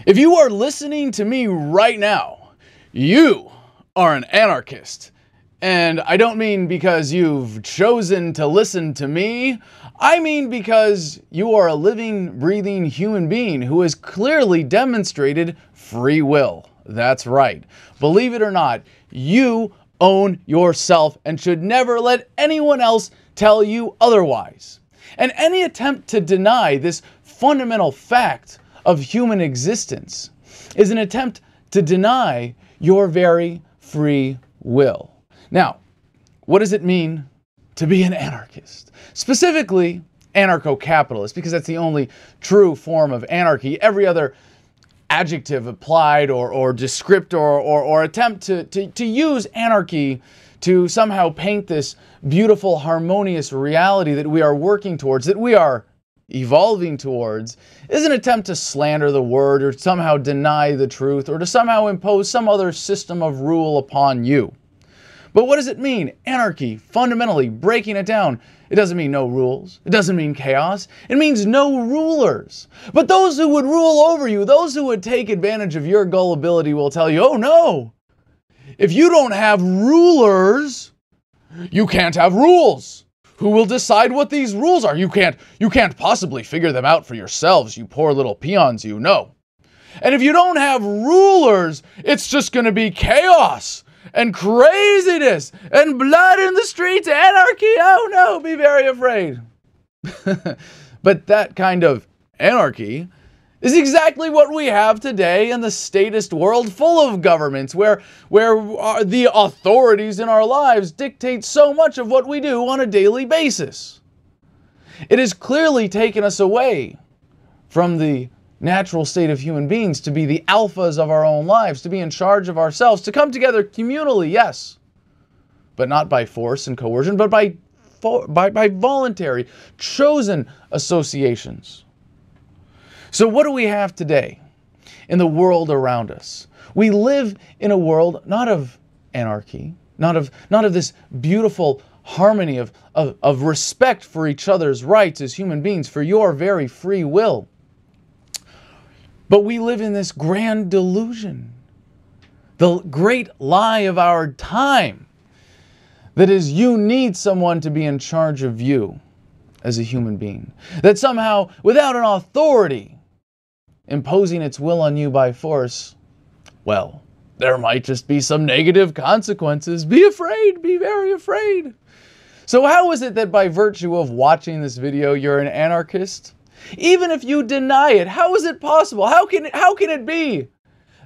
If you are listening to me right now, you are an anarchist. And I don't mean because you've chosen to listen to me. I mean because you are a living, breathing human being who has clearly demonstrated free will. That's right. Believe it or not, you own yourself and should never let anyone else tell you otherwise. And any attempt to deny this fundamental fact of human existence is an attempt to deny your very free will. Now, what does it mean to be an anarchist? Specifically, anarcho-capitalist, because that's the only true form of anarchy. Every other adjective applied or descriptor or attempt to use anarchy to somehow paint this beautiful, harmonious reality that we are working towards, that we are evolving towards, is an attempt to slander the word or somehow deny the truth or to somehow impose some other system of rule upon you. But what does it mean? Anarchy, fundamentally, breaking it down. It doesn't mean no rules. It doesn't mean chaos. It means no rulers. But those who would rule over you, those who would take advantage of your gullibility will tell you, oh no, if you don't have rulers, you can't have rules. Who will decide what these rules are? You can't possibly figure them out for yourselves, you poor little peons, you know. And if you don't have rulers, it's just going to be chaos and craziness and blood in the streets, anarchy. Oh no, be very afraid. But that kind of anarchy is exactly what we have today in the statist world, full of governments where the authorities in our lives dictate so much of what we do on a daily basis. It has clearly taken us away from the natural state of human beings to be the alphas of our own lives, to be in charge of ourselves, to come together communally, yes, but not by force and coercion, but by voluntary, chosen associations. So what do we have today in the world around us? We live in a world not of anarchy, not of this beautiful harmony of respect for each other's rights as human beings, for your very free will. But we live in this grand delusion, the great lie of our time, that is, you need someone to be in charge of you as a human being. That somehow, without an authority imposing its will on you by force, well, there might just be some negative consequences. Be afraid, be very afraid. So how is it that by virtue of watching this video, you're an anarchist? Even if you deny it, how is it possible? How can it be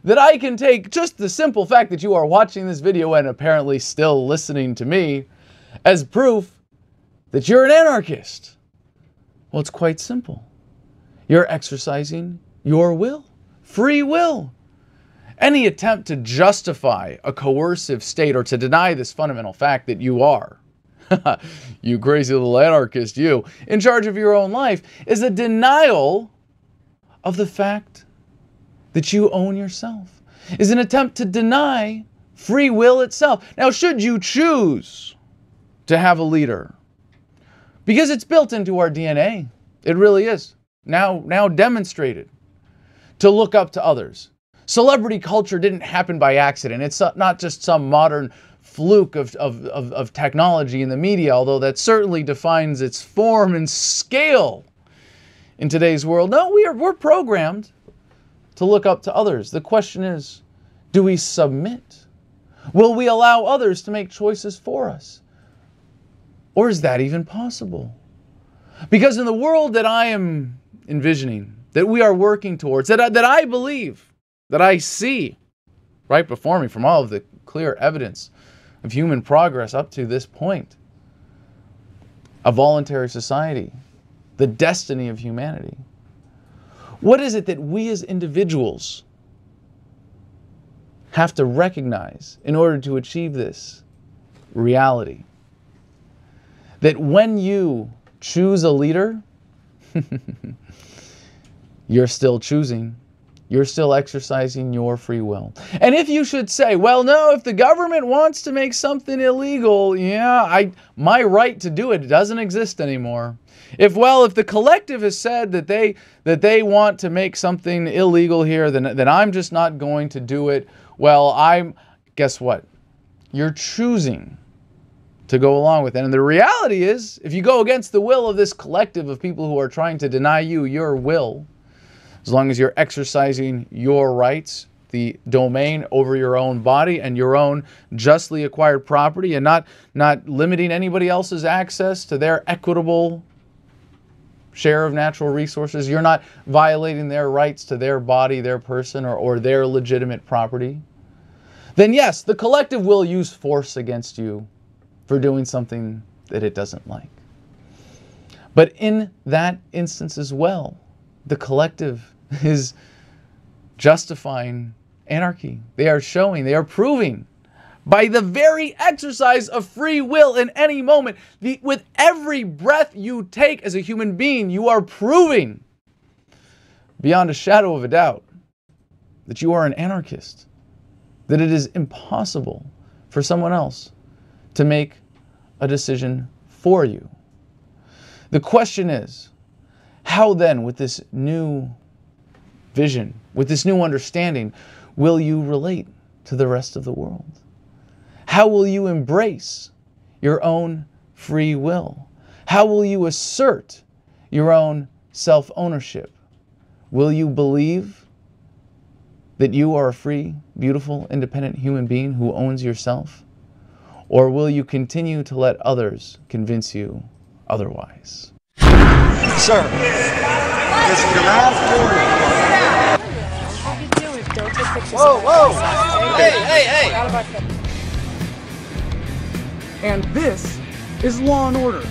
that I can take just the simple fact that you are watching this video and apparently still listening to me as proof that you're an anarchist? Well, it's quite simple. You're exercising your will, free will. Any attempt to justify a coercive state or to deny this fundamental fact that you are, you crazy little anarchist, you, in charge of your own life, is a denial of the fact that you own yourself, is an attempt to deny free will itself. Now, should you choose to have a leader, because it's built into our DNA, it really is, now demonstrated, to look up to others. Celebrity culture didn't happen by accident. It's not just some modern fluke of technology in the media, although that certainly defines its form and scale in today's world. No, we're programmed to look up to others. The question is, do we submit? Will we allow others to make choices for us? Or is that even possible? Because in the world that I am envisioning, that we are working towards, that I believe, that I see right before me from all of the clear evidence of human progress up to this point, a voluntary society, the destiny of humanity. What is it that we as individuals have to recognize in order to achieve this reality? That when you choose a leader, you're still choosing You're still exercising your free will. And if you should say, well, no, if the government wants to make something illegal, yeah, my right to do it doesn't exist anymore. If the collective has said that they want to make something illegal here, then I'm just not going to do it. Well, guess what? You're choosing to go along with it. And the reality is, if you go against the will of this collective of people who are trying to deny you your will, as long as you're exercising your rights, the domain over your own body and your own justly acquired property, and not limiting anybody else's access to their equitable share of natural resources, you're not violating their rights to their body, their person, or their legitimate property, then yes, the collective will use force against you for doing something that it doesn't like. But in that instance as well, the collective is justifying anarchy. They are proving by the very exercise of free will in any moment, with every breath you take as a human being, you are proving beyond a shadow of a doubt that you are an anarchist, that it is impossible for someone else to make a decision for you. The question is, how then, with this new vision, with this new understanding, will you relate to the rest of the world? How will you embrace your own free will? How will you assert your own self-ownership? Will you believe that you are a free, beautiful, independent human being who owns yourself? Or will you continue to let others convince you otherwise? Sir, this is your last warning. How do you do? We've built a picture. Whoa! Hey! And this is Law and Order.